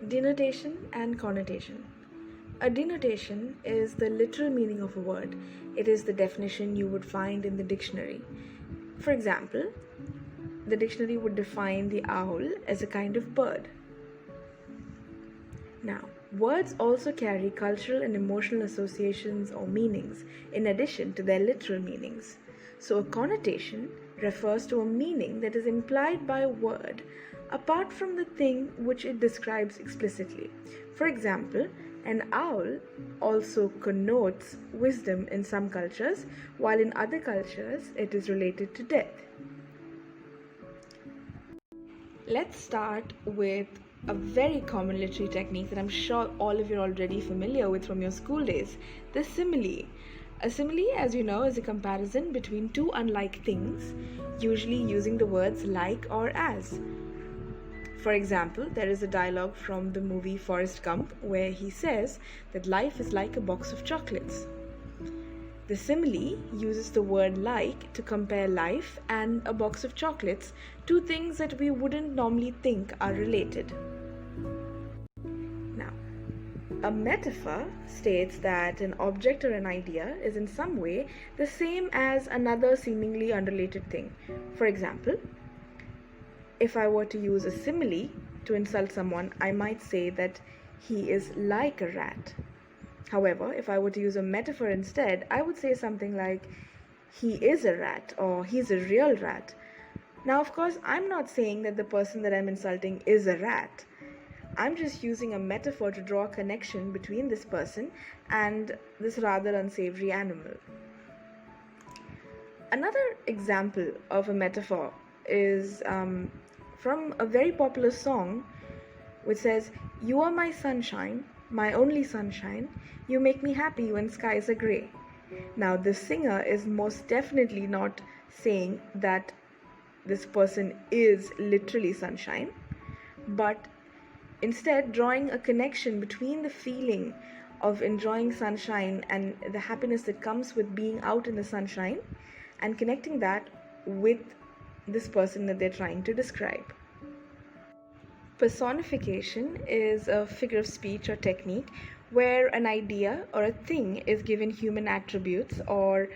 Denotation and connotation. A denotation is the literal meaning of a word. It is the definition you would find in the dictionary. For example, the dictionary would define the owl as a kind of bird. Now, words also carry cultural and emotional associations or meanings in addition to their literal meanings. So, a connotation refers to a meaning that is implied by a word apart from the thing which it describes explicitly. For example, an owl also connotes wisdom in some cultures, while in other cultures it is related to death. Let's start with a very common literary technique that I'm sure all of you are already familiar with from your school days, the simile. A simile, as you know, is a comparison between two unlike things, usually using the words like or as. For example, there is a dialogue from the movie Forrest Gump where he says that life is like a box of chocolates. The simile uses the word like to compare life and a box of chocolates, two things that we wouldn't normally think are related. Now, a metaphor states that an object or an idea is in some way the same as another seemingly unrelated thing. For example, if I were to use a simile to insult someone, I might say that he is like a rat. However, if I were to use a metaphor instead, I would say something like, he is a rat or he's a real rat. Now, of course, I'm not saying that the person that I'm insulting is a rat. I'm just using a metaphor to draw a connection between this person and this rather unsavory animal. Another example of a metaphor is from a very popular song which says, "You are my sunshine, my only sunshine, you make me happy when skies are grey." Now, the singer is most definitely not saying that this person is literally sunshine, but instead drawing a connection between the feeling of enjoying sunshine and the happiness that comes with being out in the sunshine, and connecting that with this person that they're trying to describe. Personification is a figure of speech or technique where an idea or a thing is given human attributes or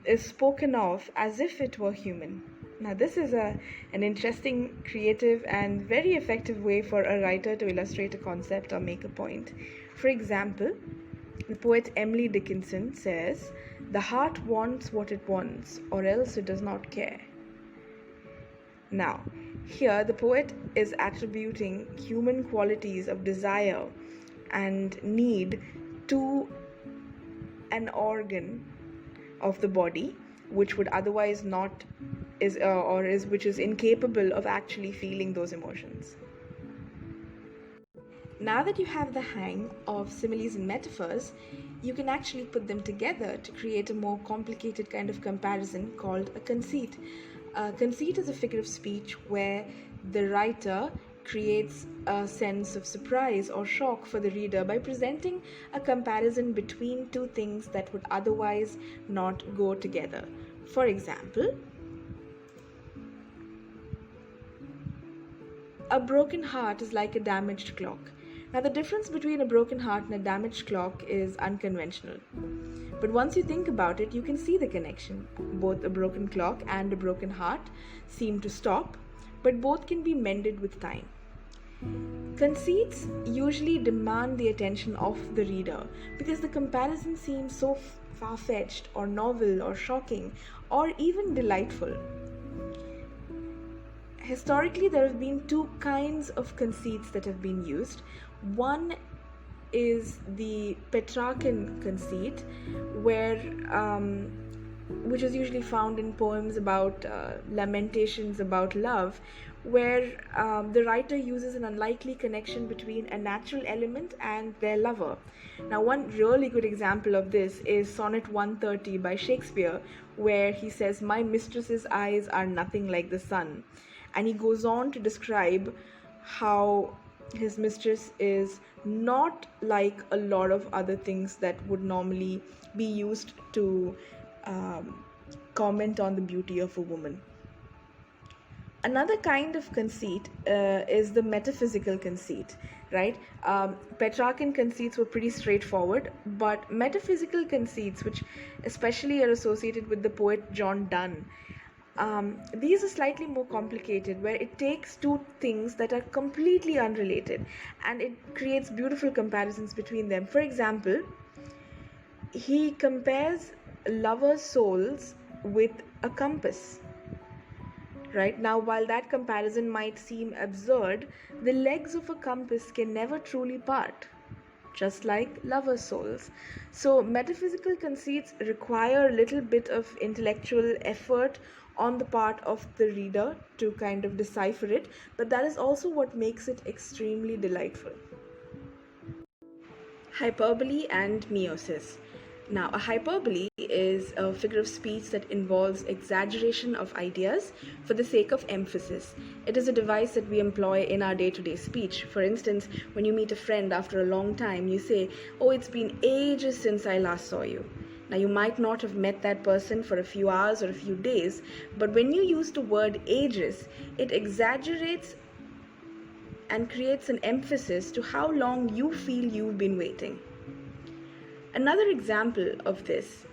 is spoken of as if it were human. Now, this is an interesting, creative, and very effective way for a writer to illustrate a concept or make a point. For example, the poet Emily Dickinson says, "The heart wants what it wants, or else it does not care." Now, here the poet is attributing human qualities of desire and need to an organ of the body which would otherwise not which is incapable of actually feeling those emotions. Now that you have the hang of similes and metaphors, you can actually put them together to create a more complicated kind of comparison called a conceit. A conceit is a figure of speech where the writer creates a sense of surprise or shock for the reader by presenting a comparison between two things that would otherwise not go together. For example, a broken heart is like a damaged clock. Now, the difference between a broken heart and a damaged clock is unconventional. But once you think about it, you can see the connection. Both a broken clock and a broken heart seem to stop, but both can be mended with time. Conceits usually demand the attention of the reader because the comparison seems so far-fetched or novel or shocking or even delightful. Historically, there have been two kinds of conceits that have been used. One is the Petrarchan conceit, which is usually found in poems about lamentations about love, where the writer uses an unlikely connection between a natural element and their lover. Now, one really good example of this is Sonnet 130 by Shakespeare, where he says, "My mistress's eyes are nothing like the sun." And he goes on to describe how his mistress is not like a lot of other things that would normally be used to comment on the beauty of a woman. Another kind of conceit is the metaphysical conceit. right? Petrarchan conceits were pretty straightforward, but metaphysical conceits, which especially are associated with the poet John Donne, these are slightly more complicated, where it takes two things that are completely unrelated and it creates beautiful comparisons between them. For example, he compares lovers' souls with a compass. Right now, while that comparison might seem absurd, the legs of a compass can never truly part, just like lovers' souls. So, metaphysical conceits require a little bit of intellectual effort on the part of the reader to kind of decipher it, but that is also what makes it extremely delightful. Hyperbole and meiosis. Now, a hyperbole is a figure of speech that involves exaggeration of ideas for the sake of emphasis. It is a device that we employ in our day-to-day speech. For instance, when you meet a friend after a long time, you say, "Oh, it's been ages since I last saw you." Now, you might not have met that person for a few hours or a few days, but when you use the word ages, it exaggerates and creates an emphasis to how long you feel you've been waiting. Another example of this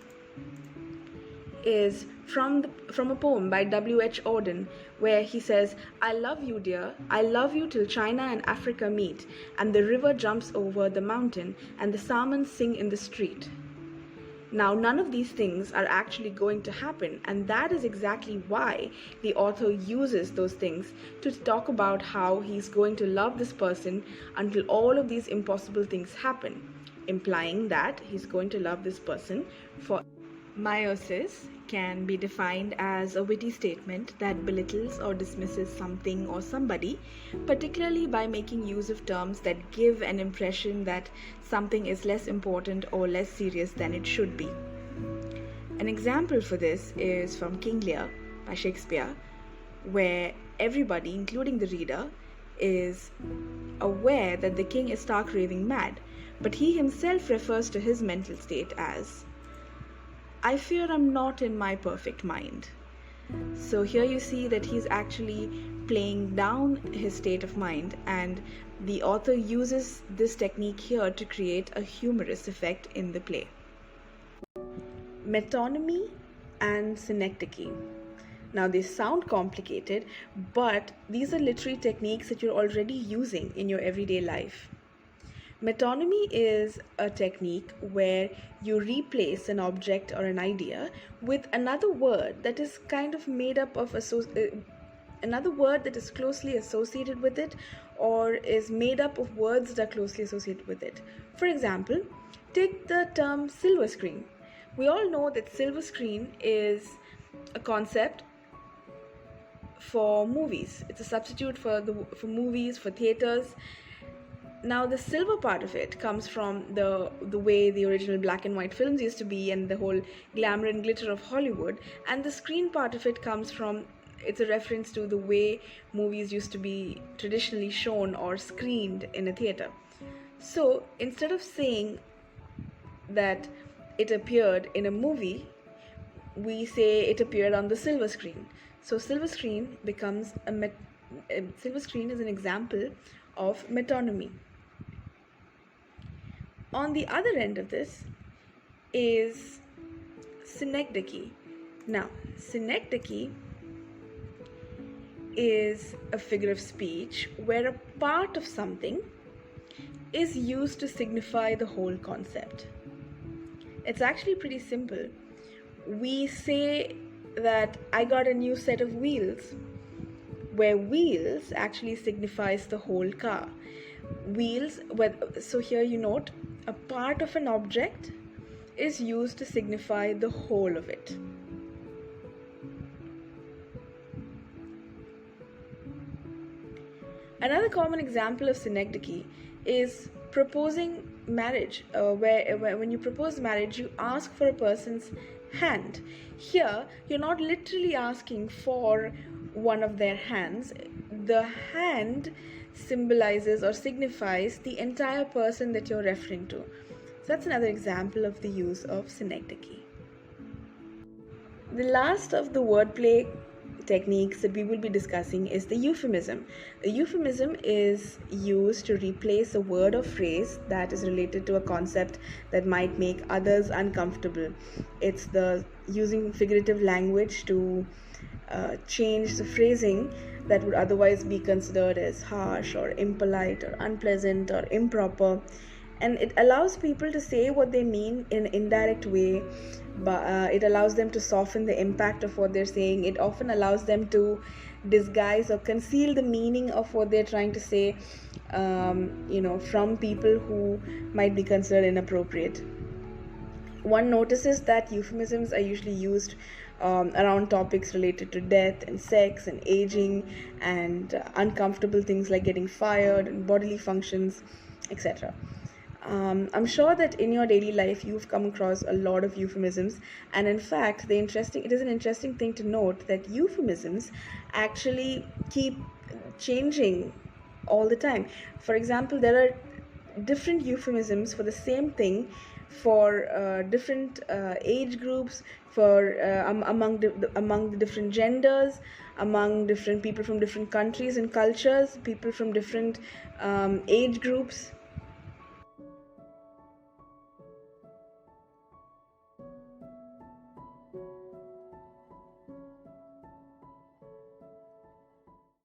is from a poem by W.H. Auden, where he says, "I love you, dear, I love you till China and Africa meet, and the river jumps over the mountain, and the salmon sing in the street." Now, none of these things are actually going to happen, and that is exactly why the author uses those things to talk about how he's going to love this person until all of these impossible things happen, implying that he's going to love this person for. Meiosis can be defined as a witty statement that belittles or dismisses something or somebody, particularly by making use of terms that give an impression that something is less important or less serious than it should be. An example for this is from King Lear by Shakespeare, where everybody, including the reader, is aware that the king is stark raving mad, but he himself refers to his mental state as, "I fear I'm not in my perfect mind." So here you see that he's actually playing down his state of mind, and the author uses this technique here to create a humorous effect in the play. Metonymy and synecdoche. Now, they sound complicated, but these are literary techniques that you're already using in your everyday life. Metonymy is a technique where you replace an object or an idea with another word that is kind of made up of another word that is closely associated with it, or is made up of words that are closely associated with it. For example, take the term silver screen. We all know that silver screen is a concept for movies. It's a substitute for movies, for theaters. Now, the silver part of it comes from the way the original black and white films used to be and the whole glamour and glitter of Hollywood. And the screen part of it comes from, it's a reference to the way movies used to be traditionally shown or screened in a theater. So, instead of saying that it appeared in a movie, we say it appeared on the silver screen. So, silver screen becomes silver screen is an example of metonymy. On the other end of this is synecdoche. Now, synecdoche is a figure of speech where a part of something is used to signify the whole concept. It's actually pretty simple. We say that I got a new set of wheels, where wheels actually signifies the whole car. Wheels, so here you note, a part of an object is used to signify the whole of it. Another common example of synecdoche is proposing marriage, where when you propose marriage, you ask for a person's hand. Here, you're not literally asking for one of their hands. The hand symbolizes or signifies the entire person that you're referring to. So that's another example of the use of synecdoche. The last of the wordplay techniques that we will be discussing is the euphemism. A euphemism is used to replace a word or phrase that is related to a concept that might make others uncomfortable. It's the using figurative language to change the phrasing that would otherwise be considered as harsh or impolite or unpleasant or improper, and it allows people to say what they mean in an indirect way, but it allows them to soften the impact of what they're saying. It often allows them to disguise or conceal the meaning of what they're trying to say, from people who might be considered inappropriate. One notices that euphemisms are usually used around topics related to death and sex and aging and uncomfortable things like getting fired and bodily functions, etc. I'm sure that in your daily life you've come across a lot of euphemisms, and in fact, it is an interesting thing to note that euphemisms actually keep changing all the time. For example, there are different euphemisms for the same thing for different age groups, for among the different genders, among different people from different countries and cultures, people from different age groups.